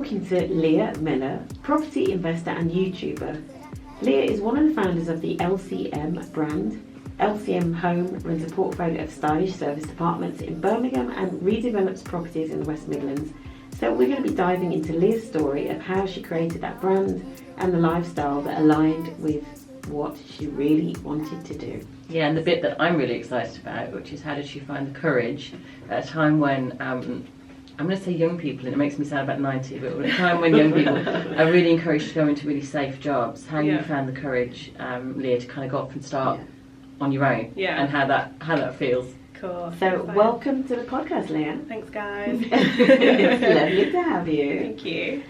talking to Leah Miller, property investor and YouTuber. Leah is one of the founders of the LCM brand. LCM Home runs a portfolio of stylish service apartments in Birmingham and redevelops properties in the West Midlands. So we're going to be diving into Leah's story of how she created that brand and the lifestyle that aligned with what she really wanted to do. Yeah, and the bit that I'm really excited about, which is how did she find the courage at a time when, I'm going to say young people, and it makes me sound about 90, but at a time when young people are really encouraged to go into really safe jobs, how you found the courage, Leah, to kind of go off and start on your own, and how that feels. Cool. So welcome to the podcast, Leah. Thanks, guys. It's lovely to have you. Thank you.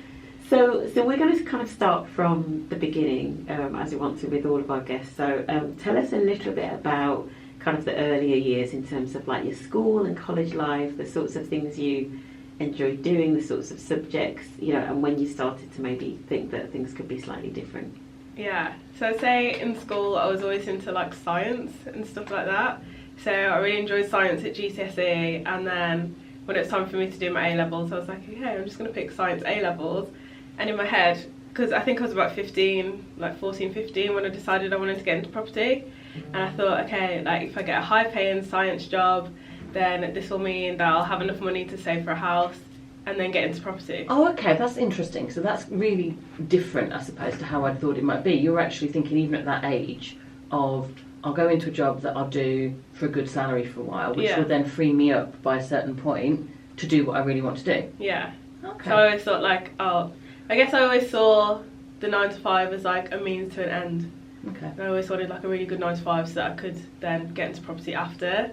So we're going to kind of start from the beginning, as we want to with all of our guests. So tell us a little bit about kind of the earlier years in terms of like your school and college life, the sorts of things you enjoyed doing, the sorts of subjects, you know, and when you started to maybe think that things could be slightly different. Yeah, so I'd say in school I was always into like science and stuff like that. So I really enjoyed science at GCSE, and then when it was time for me to do my A-levels, I was like, okay, I'm just going to pick science A-levels. And in my head, because I think I was about 15, like 14, 15 when I decided I wanted to get into property. And I thought, okay, like if I get a high paying science job, then this will mean that I'll have enough money to save for a house and then get into property. Oh, okay, that's interesting. So that's really different, I suppose, to how I thought it might be. You were actually thinking, even at that age, of I'll go into a job that I'll do for a good salary for a while, which will then free me up by a certain point to do what I really want to do. Yeah. Okay. So I always thought like, I guess I always saw the 9 to 5 as like a means to an end. Okay. And I always wanted like a really good 9 to 5 so that I could then get into property after.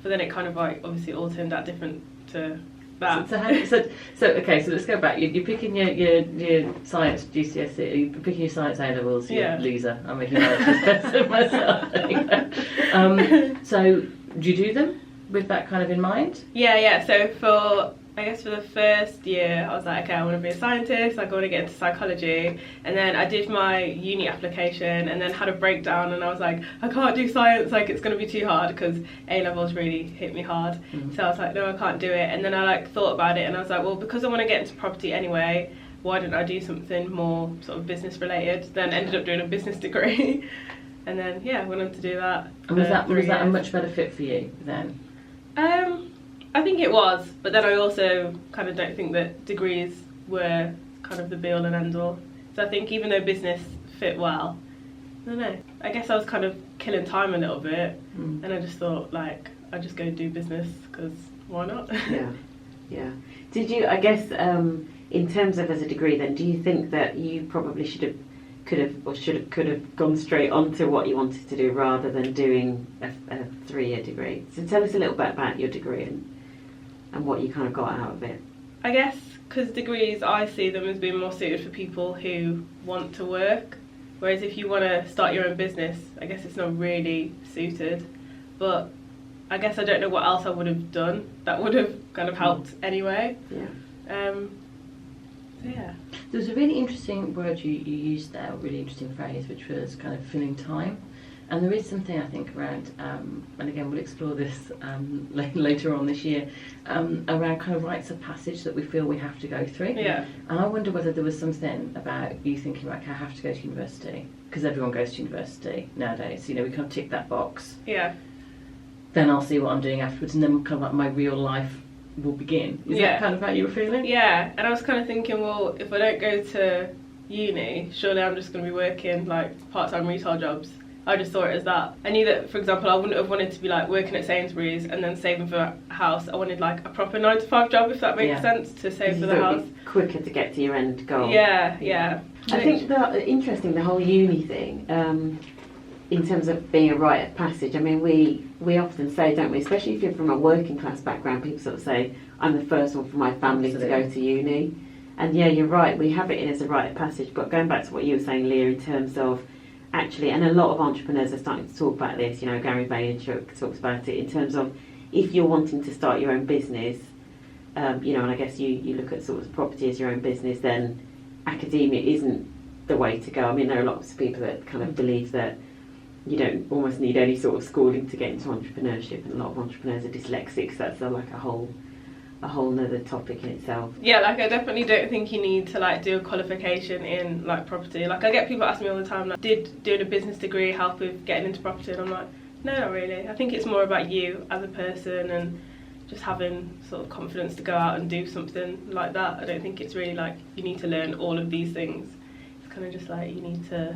But then it kind of like obviously all turned out different to that. So let's go back. You're picking your science GCSE. You're picking your science A levels. You loser. I'm making best of myself. So do you do them with that kind of in mind? Yeah. So I guess for the first year, I was like, okay, I want to be a scientist, like I want to get into psychology. And then I did my uni application and then had a breakdown and I was like, I can't do science, like it's going to be too hard because A-levels really hit me hard. Mm-hmm. So I was like, no, I can't do it. And then I like thought about it and I was like, well, because I want to get into property anyway, why don't I do something more sort of business related? Then ended up doing a business degree. And then, went on to do that. And was that a much better fit for you then? I think it was, but then I also kind of don't think that degrees were kind of the be all and end all. So I think even though business fit well, I don't know, I guess I was kind of killing time a little bit and I just thought like, I'd just go do business because why not? Yeah. Did you, I guess, in terms of as a degree then, do you think that you probably could have gone straight onto what you wanted to do rather than doing a 3-year degree? So tell us a little bit about your degree and what you kind of got out of it. I guess because degrees, I see them as being more suited for people who want to work, whereas if you want to start your own business, I guess it's not really suited. But I guess I don't know what else I would have done that would have kind of helped anyway. There was a really interesting word you used there, a really interesting phrase, which was kind of filling time. And there is something I think around, and again we'll explore this later on this year, around kind of rites of passage that we feel we have to go through. Yeah. And I wonder whether there was something about you thinking like, I have to go to university, because everyone goes to university nowadays. You know, we kind of tick that box. Yeah. Then I'll see what I'm doing afterwards, and then kind of like my real life will begin. Is that kind of how you were feeling? Yeah, and I was kind of thinking, well, if I don't go to uni, surely I'm just going to be working like part-time retail jobs. I just saw it as that. I knew that, for example, I wouldn't have wanted to be like working at Sainsbury's and then saving for a house. I wanted like a proper 9 to 5 job, if that makes sense, to save for the house. Quicker to get to your end goal. Yeah. I think interesting, the whole uni thing, in terms of being a rite of passage. I mean, we often say, don't we, especially if you're from a working class background, people sort of say, I'm the first one from my family to go to uni. And yeah, you're right, we have it in as a rite of passage. But going back to what you were saying, Leah, in terms of actually, and a lot of entrepreneurs are starting to talk about this, you know, Gary Vaynerchuk talks about it, in terms of if you're wanting to start your own business, you know, and I guess you look at sort of property as your own business, then academia isn't the way to go. I mean, there are lots of people that kind of believe that you don't almost need any sort of schooling to get into entrepreneurship, and a lot of entrepreneurs are dyslexic, so that's like a whole a whole nother topic in itself. Yeah, like I definitely don't think you need to like do a qualification in like property. Like I get people ask me all the time, like, did doing a business degree help with getting into property? And I'm like, no, not really. I think it's more about you as a person and just having sort of confidence to go out and do something like that. I don't think it's really like you need to learn all of these things. It's kind of just like you need to,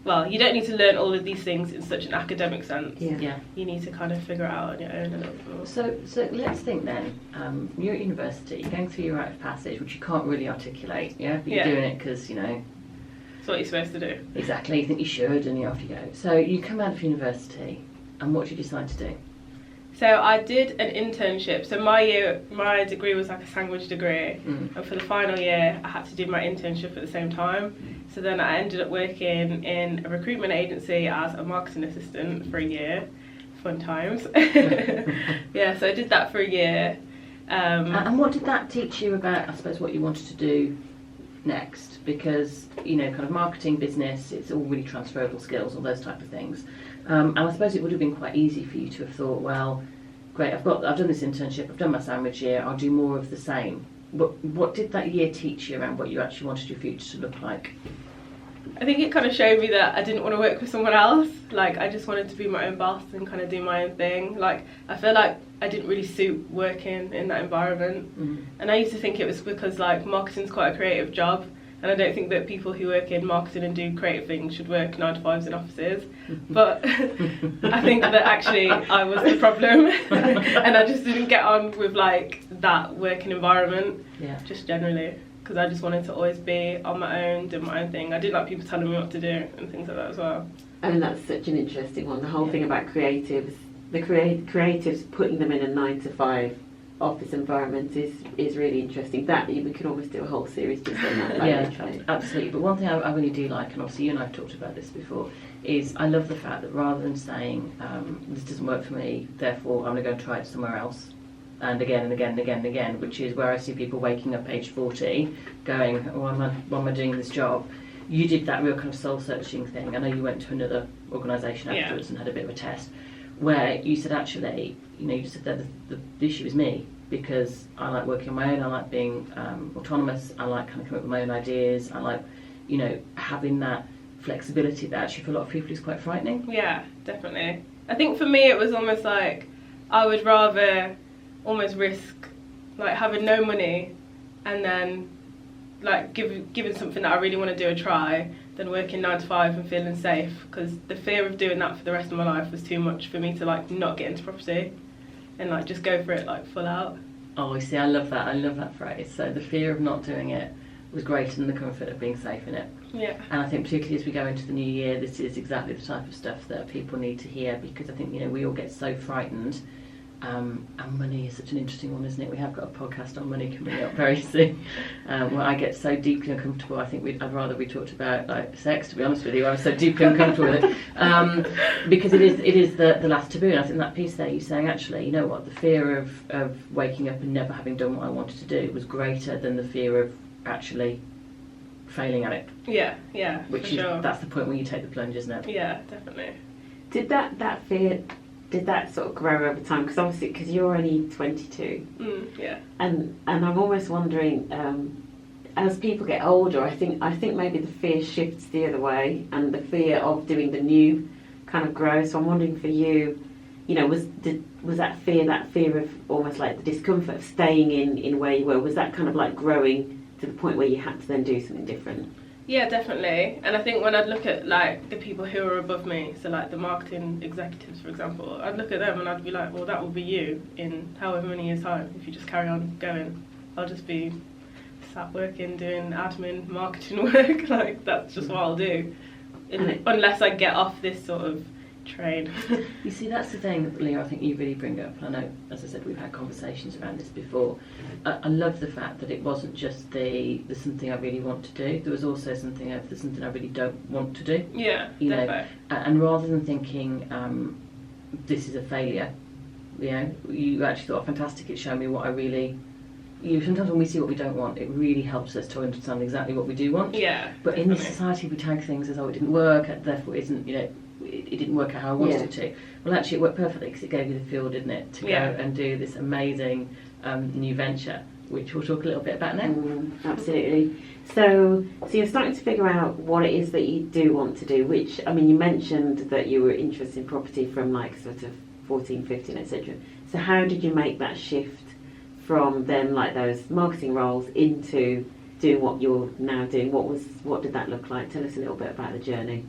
well, you don't need to learn all of these things in such an academic sense. Yeah. You need to kind of figure it out on your own a little bit more. So let's think then. You're at university, you're going through your rite of passage, which you can't really articulate, yeah? But you're doing it because, you know... It's what you're supposed to do. Exactly, you think you should and you off you go. So you come out of university and what did you decide to do? So I did an internship. So my degree was like a sandwich degree, and for the final year I had to do my internship at the same time. So then I ended up working in a recruitment agency as a marketing assistant for a year. Fun times. Yeah, so I did that for a year. And what did that teach you about, I suppose, what you wanted to do next? Because, you know, kind of marketing, business, it's all really transferable skills, all those type of things. And I suppose it would have been quite easy for you to have thought, well, great, I've done this internship, I've done my sandwich year, I'll do more of the same. But what did that year teach you around what you actually wanted your future to look like? I think it kind of showed me that I didn't want to work for someone else. Like, I just wanted to be my own boss and kind of do my own thing. Like, I feel like I didn't really suit working in that environment. And I used to think it was because, like, marketing's quite a creative job. And I don't think that people who work in marketing and do creative things should work 9 to 5s in offices. But I think that actually I was the problem. And I just didn't get on with, like, that working environment, just generally. Because I just wanted to always be on my own, do my own thing. I didn't like people telling me what to do and things like that as well. I mean, that's such an interesting one. The whole thing about creatives, the creatives putting them in a 9 to 5 office environment is really interesting. That we could almost do a whole series just on that. Yeah, absolutely. But one thing I really do like, and obviously you and I have talked about this before, is I love the fact that rather than saying this doesn't work for me, therefore I'm going to go and try it somewhere else, and again and again and again and again, which is where I see people waking up age 40 going, why am I doing this job? You did that real kind of soul searching thing. I know you went to another organisation afterwards and had a bit of a test where you said, actually, you know, you said that the issue is me, because I like working on my own, I like being autonomous, I like kind of coming up with my own ideas, I like, you know, having that flexibility that actually for a lot of people is quite frightening. Yeah, definitely. I think for me it was almost like I would rather almost risk like having no money and then like giving something that I really want to do a try than working 9 to 5 and feeling safe, because the fear of doing that for the rest of my life was too much for me to like not get into property and like just go for it like full out. Oh, you see, I love that phrase. So the fear of not doing it was greater than the comfort of being safe in it. Yeah. And I think particularly as we go into the new year, this is exactly the type of stuff that people need to hear, because I think, you know, we all get so frightened. And money is such an interesting one, isn't it? We have got a podcast on money coming up very soon, where I get so deeply uncomfortable. I think I'd rather we talked about like sex, to be honest with you. I was so deeply uncomfortable with it, because it is the last taboo. And I think that piece there, you're saying, actually, you know what, the fear of waking up and never having done what I wanted to do was greater than the fear of actually failing at it. Yeah, which for sure. That's the point where you take the plunge, isn't it? Yeah, definitely. Did that fear, did that sort of grow over time? Because obviously, because you're only 22. Yeah. And I'm almost wondering, as people get older, I think maybe the fear shifts the other way, and the fear of doing the new kind of grows. So I'm wondering for you, you know, was that fear of almost like the discomfort of staying in where you were, was that kind of like growing to the point where you had to then do something different? Yeah, definitely. And I think when I'd look at like the people who are above me, so like the marketing executives, for example, I'd look at them and I'd be like, well, that will be you in however many years' time if you just carry on going. I'll just be sat working, doing admin, marketing work. Like, that's just what I'll do, unless I get off this sort of train. You see, that's the thing, Leah, I think you really bring up. I know, as I said, we've had conversations around this before. I love the fact that it wasn't just there's something I really want to do. There was also something of there's something I really don't want to do. Yeah, you know, definitely. And rather than thinking this is a failure, you know, you actually thought, fantastic, it's shown me what I really. Sometimes when we see what we don't want, it really helps us to understand exactly what we do want. Yeah. But in this society, we tag things as, oh, it didn't work, therefore it isn't, you know, it didn't work out how I wanted it to. Well, actually, it worked perfectly because it gave you the fuel, didn't it, to go and do this amazing new venture, which we'll talk a little bit about now. Absolutely. So you're starting to figure out what it is that you do want to do, which, I mean, you mentioned that you were interested in property from like sort of 14, 15, etc. So how did you make that shift from then like those marketing roles into doing what you're now doing? What did that look like? Tell us a little bit about the journey.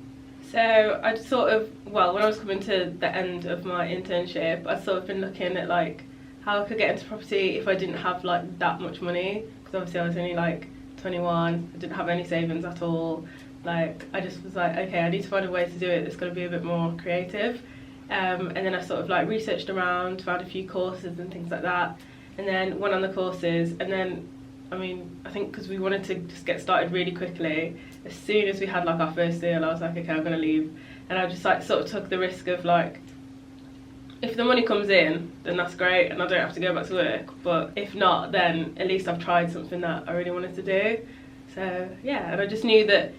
So I'd sort of, well, when I was coming to the end of my internship, I'd sort of been looking at like how I could get into property if I didn't have like that much money, because obviously I was only like 21, I didn't have any savings at all. Like I just was like, okay, I need to find a way to do it that's going to be a bit more creative. And then I sort of like researched around, found a few courses and things like that, and then went on the courses. And then, I mean, I think because we wanted to just get started really quickly, as soon as we had like our first deal, I was like, okay, I'm going to leave. And I just like sort of took the risk of like, if the money comes in, then that's great and I don't have to go back to work. But if not, then at least I've tried something that I really wanted to do. So yeah, and I just knew that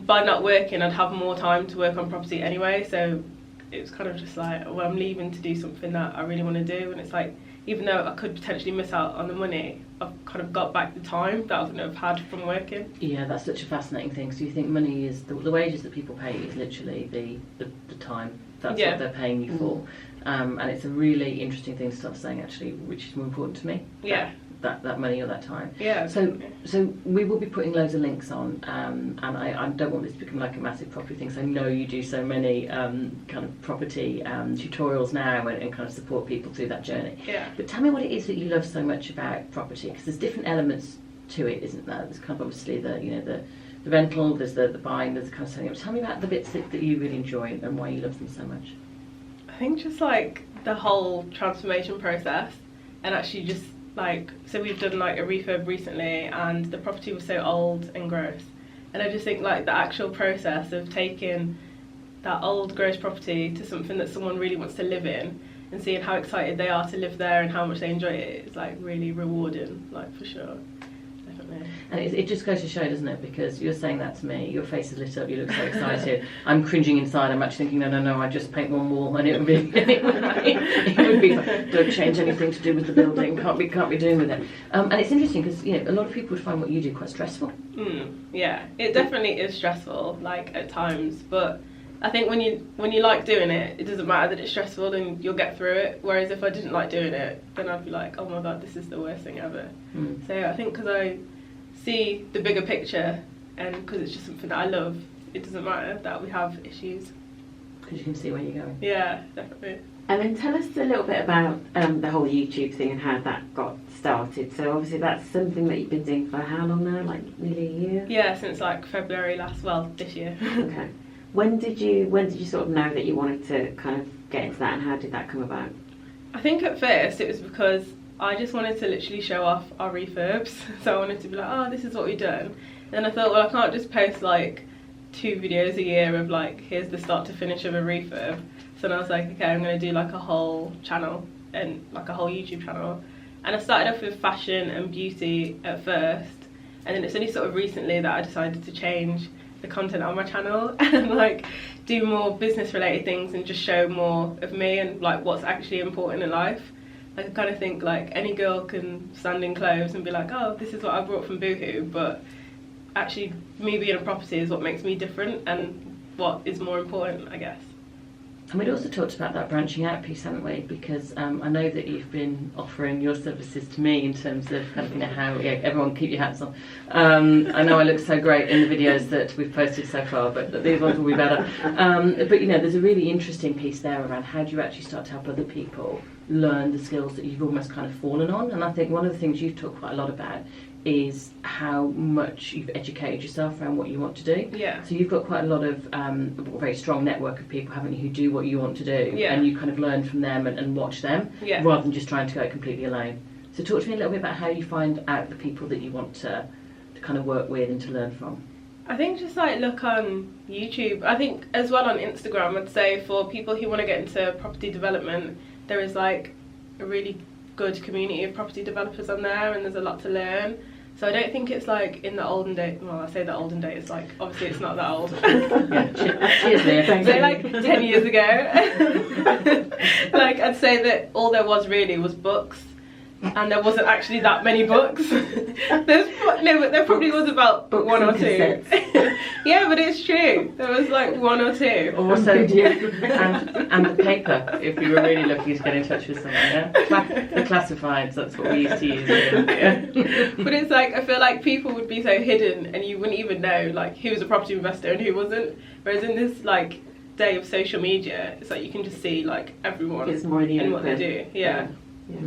by not working, I'd have more time to work on property anyway. So it was kind of just like, well, I'm leaving to do something that I really want to do. And it's like, even though I could potentially miss out on the money, I've kind of got back the time that I wouldn't have had from working. Yeah, that's such a fascinating thing. So you think money is, the wages that people pay is literally the time. That's what they're paying you for. And it's a really interesting thing to start saying, actually, which is more important to me. Yeah. That money or that time. Yeah. So we will be putting loads of links on, and I don't want this to become like a massive property thing. So I know you do so many kind of property tutorials now and kind of support people through that journey. Yeah. But tell me what it is that you love so much about property, because there's different elements to it, isn't there? There's kind of obviously the rental, there's the buying, there's the kind of selling. Tell me about the bits that you really enjoy and why you love them so much. I think just like the whole transformation process, and actually just like, so we've done like a refurb recently and the property was so old and gross, and I just think like the actual process of taking that old gross property to something that someone really wants to live in and seeing how excited they are to live there and how much they enjoy it is like really rewarding, like for sure. Definitely. And it just goes to show, doesn't it? Because you're saying that to me, your face is lit up, you look so excited. I'm cringing inside. I'm actually thinking, no, I just paint one wall, and it would be fine. Don't change anything to do with the building. Can't be doing with it. And it's interesting because a lot of people would find what you do quite stressful. Yeah, it definitely is stressful, like at times. But I think when you like doing it, it doesn't matter that it's stressful, and you'll get through it. Whereas if I didn't like doing it, then I'd be like, oh my god, this is the worst thing ever. So I think because I see the bigger picture, and because it's just something that I love, it doesn't matter that we have issues. Because you can see where you're going. Yeah, definitely. And then tell us a little bit about the whole YouTube thing and how that got started. So obviously that's something that you've been doing for how long now? Like nearly a year? Yeah, since like February this year. Okay. When did you sort of know that you wanted to kind of get into that, and how did that come about? I think at first it was because I just wanted to literally show off our refurbs. So I wanted to be like, oh, this is what we've done. Then I thought, well, I can't just post like 2 videos a year of like, here's the start to finish of a refurb. So then I was like, okay, I'm going to do like a whole channel, and like a whole YouTube channel. And I started off with fashion and beauty at first, and then it's only sort of recently that I decided to change the content on my channel and like do more business related things and just show more of me and like what's actually important in life. Like I kind of think like any girl can stand in clothes and be like, oh, this is what I brought from Boohoo, but actually me being a property is what makes me different and what is more important, I guess. And we'd also talked about that branching out piece, haven't we? Because I know that you've been offering your services to me in terms of kind of, how everyone keep your hats on. I know I look so great in the videos that we've posted so far, but these ones will be better. But there's a really interesting piece there around how do you actually start to help other people learn the skills that you've almost kind of fallen on. And I think one of the things you've talked quite a lot about is how much you've educated yourself around what you want to do. Yeah. So you've got quite a lot of a very strong network of people, haven't you, who do what you want to do, yeah. and you kind of learn from them and watch them, yeah. rather than just trying to go completely alone. So talk to me a little bit about how you find out the people that you want to kind of work with and to learn from. I think just like look on YouTube. I think as well on Instagram, I'd say for people who want to get into property development, there is like a really good community of property developers on there, and there's a lot to learn. So I don't think it's like in the olden days. Well, I say the olden days, like obviously it's not that old. Cheers, Leah. So like 10 years ago, like I'd say that all there was really was books. and there wasn't actually that many books. There probably was about Books one or and two. Yeah, but it's true. There was like one or two. Also, and the paper, if you were really looking to get in touch with someone, yeah? The classifieds, that's what we used to use. Yeah. But it's like, I feel like people would be so hidden and you wouldn't even know like who was a property investor and who wasn't. Whereas in this like day of social media, it's like you can just see like everyone It's more in the and what they open. do. Yeah. Yeah.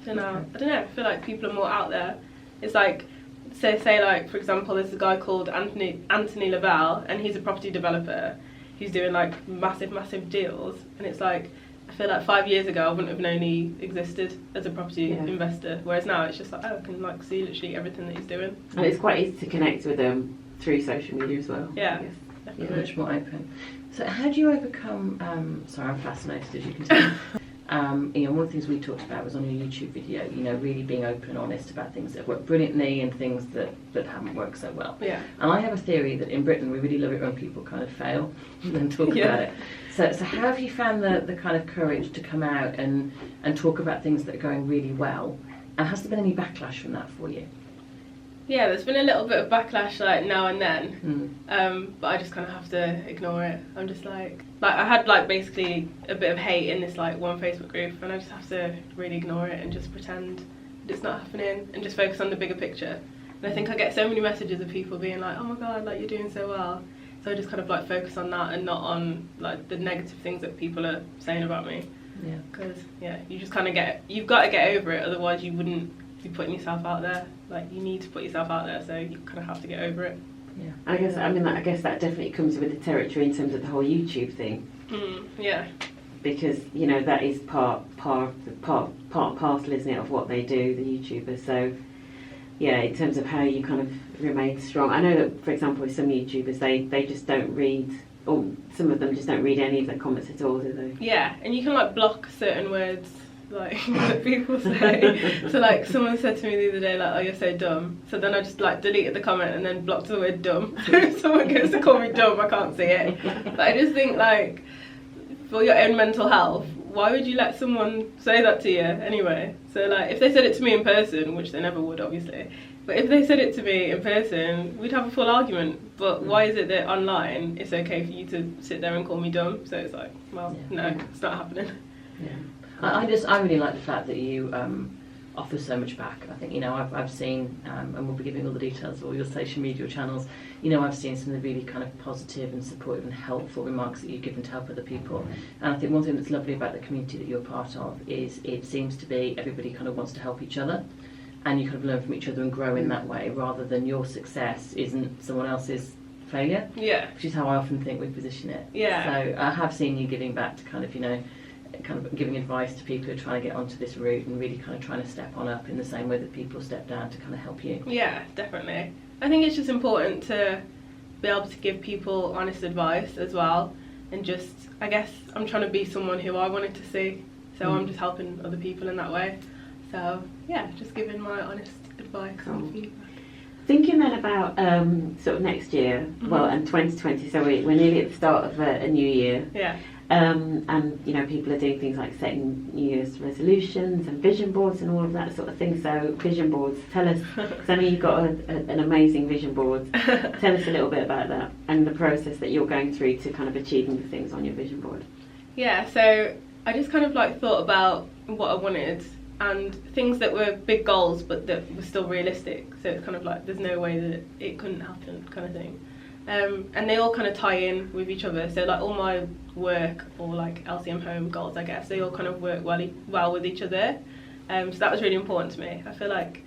I don't know. I feel like people are more out there. It's like, say like for example, there's a guy called Anthony Lavelle, and he's a property developer. He's doing like massive deals, and it's like I feel like 5 years ago I wouldn't have known he existed as a property investor. Whereas now it's just like, oh, I can like see literally everything that he's doing. And it's quite easy to connect with them through social media as well. Yeah. I guess. Definitely. Much more open. So how do you overcome, sorry, I'm fascinated, as you can tell. You know, one of the things we talked about was on your YouTube video, you know, really being open and honest about things that work brilliantly and things that haven't worked so well. Yeah. And I have a theory that in Britain we really love it when people kind of fail and talk about it. So how have you found the kind of courage to come out and talk about things that are going really well? And has there been any backlash from that for you? Yeah, there's been a little bit of backlash like now and then, but I just kind of have to ignore it. I'm just like I had like basically a bit of hate in this like one Facebook group, and I just have to really ignore it and just pretend that it's not happening and just focus on the bigger picture. And I think I get so many messages of people being like, oh my god, like you're doing so well. So I just kind of like focus on that and not on like the negative things that people are saying about me. Yeah. Because you just kind of you've got to get over it, otherwise you wouldn't be putting yourself out there. Like you need to put yourself out there, so you kind of have to get over it. Yeah. I guess that definitely comes with the territory in terms of the whole YouTube thing. Yeah. Because you know that is part and parcel, isn't it, of what they do, the YouTubers. So yeah, in terms of how you kind of remain strong. I know that, for example, with some YouTubers, they just don't read, or some of them just don't read any of their comments at all, do they? Yeah, and you can like block certain words like that people say. So like someone said to me the other day like, oh you're so dumb, so then I just like deleted the comment and then blocked the word dumb. So if someone goes to call me dumb I can't see it. But I just think like for your own mental health, why would you let someone say that to you anyway? So like if they said it to me in person, which they never would obviously, but if they said it to me in person we'd have a full argument. But why is it that online it's okay for you to sit there and call me dumb? So it's like, well, no, it's not happening. Yeah. I really like the fact that you offer so much back. I think, you know, I've seen, and we'll be giving all the details of all your social media channels, you know, I've seen some of the really kind of positive and supportive and helpful remarks that you've given to help other people. And I think one thing that's lovely about the community that you're part of is it seems to be everybody kind of wants to help each other, and you kind of learn from each other and grow in that way, rather than your success isn't someone else's failure. Yeah. Which is how I often think we position it. Yeah. So I have seen you giving back to kind of, you know, kind of giving advice to people who are trying to get onto this route and really kind of trying to step on up in the same way that people step down to kind of help you. Yeah, definitely. I think it's just important to be able to give people honest advice as well, and just, I guess I'm trying to be someone who I wanted to see, so I'm just helping other people in that way. So yeah, just giving my honest advice and feedback. Thinking then about sort of next year, well, and 2020, so we're nearly at the start of a new year. Yeah. And you know, people are doing things like setting New Year's resolutions and vision boards and all of that sort of thing. So vision boards, tell us, because I know you've got an amazing vision board. Tell us a little bit about that and the process that you're going through to kind of achieving the things on your vision board. Yeah, so I just kind of like thought about what I wanted and things that were big goals but that were still realistic. So it's kind of like there's no way that it couldn't happen kind of thing. And they all kind of tie in with each other. So like all my work or like LCM home goals, I guess, they all kind of work well with each other. So that was really important to me. I feel like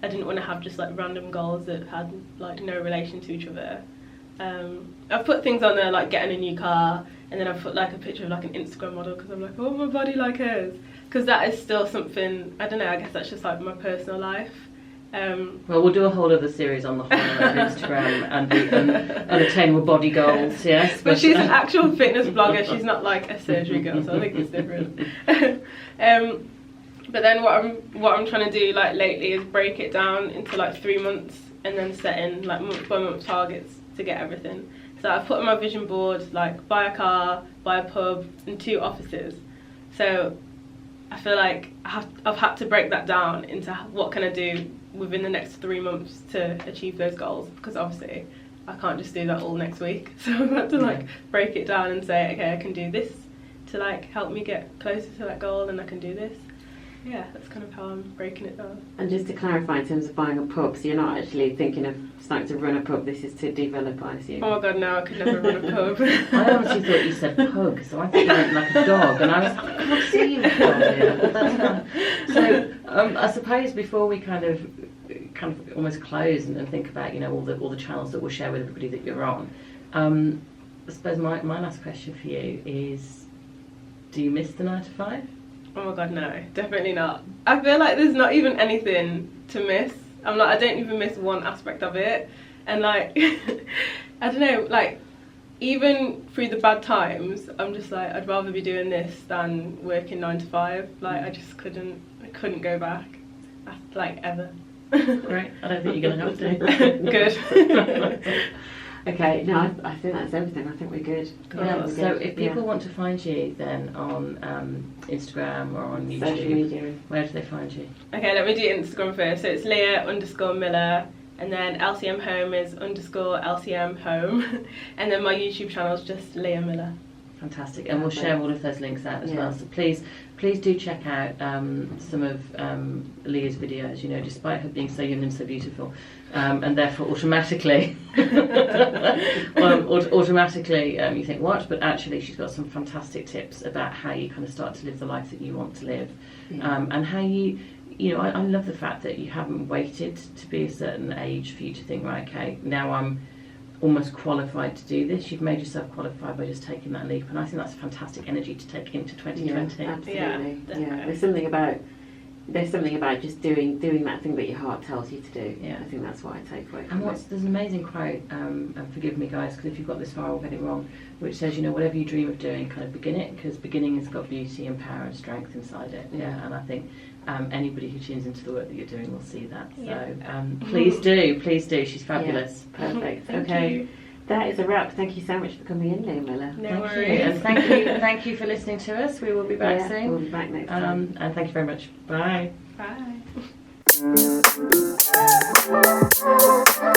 I didn't want to have just like random goals that had like no relation to each other. I've put things on there like getting a new car, and then I've put like a picture of like an Instagram model because I'm like, oh, my body like hers. Because that is still something, I don't know, I guess that's just like my personal life. Well, we'll do a whole other series on the whole of Instagram and the unattainable body goals, yes. But she's an actual fitness blogger, she's not like a surgery girl, so I think it's different. But then what I'm trying to do like lately is break it down into like 3 months and then set in like month by month targets to get everything. So I've put on my vision board like buy a car, buy a pub and 2 offices. So I feel like I've had to break that down into what can I do within the next 3 months to achieve those goals, because obviously I can't just do that all next week. So I've had to like break it down and say, okay, I can do this to like help me get closer to that goal, and I can do this. Yeah, that's kind of how I'm breaking it down. And just to clarify, in terms of buying a pub, so you're not actually thinking of starting to run a pub, this is to develop, I assume? Oh my god, no, I could never run a pub. I honestly thought you said pug, so I thought you meant like a dog, and I was like, I can't see you with a dog here. So I suppose before we kind of almost close and think about, you know, all the channels that we'll share with everybody that you're on, I suppose my last question for you is, do you miss the 9 to 5? Oh my god, no, definitely not. I feel like there's not even anything to miss. I don't even miss one aspect of it. And like, I don't know, like, even through the bad times, I'm just like, I'd rather be doing this than working 9 to 5. Like, I just couldn't go back, like, ever. Great, I don't think you're going to have to. Good. Okay, no, I think that's everything. I think we're good. Yeah, we're so good. if people want to find you then on Instagram or on YouTube, Social media. where do they find you? Okay, let me do Instagram first. So it's Leah_Miller, and then LCM Home is _LCM Home, and then my YouTube channel is just Leah Miller. Fantastic, and we'll share all of those links out as well. So please do check out some of Leah's videos. You know, despite her being so young and so beautiful, and therefore automatically, you think what? But actually, she's got some fantastic tips about how you kind of start to live the life that you want to live, and how you know. I love the fact that you haven't waited to be a certain age for you to think, right, okay, now I'm almost qualified to do this. You've made yourself qualified by just taking that leap, and I think that's fantastic energy to take into 2020. Yeah, absolutely. Yeah, There's something about just doing that thing that your heart tells you to do. Yeah. I think that's what I take away And from it. there's an amazing quote, and forgive me guys, because if you've got this far I'll get it wrong, which says, you know, whatever you dream of doing, kind of begin it, because beginning has got beauty and power and strength inside it. Yeah. And I think anybody who tunes into the work that you're doing will see that. Yeah. So please do. She's fabulous. Yeah, perfect. Thank Okay. you. That is a wrap. Thank you so much for coming in, Leah Miller. No Thank worries. you, and thank you for listening to us. We will be back Yeah, soon. we'll be back next time. And thank you very much. Bye. Bye.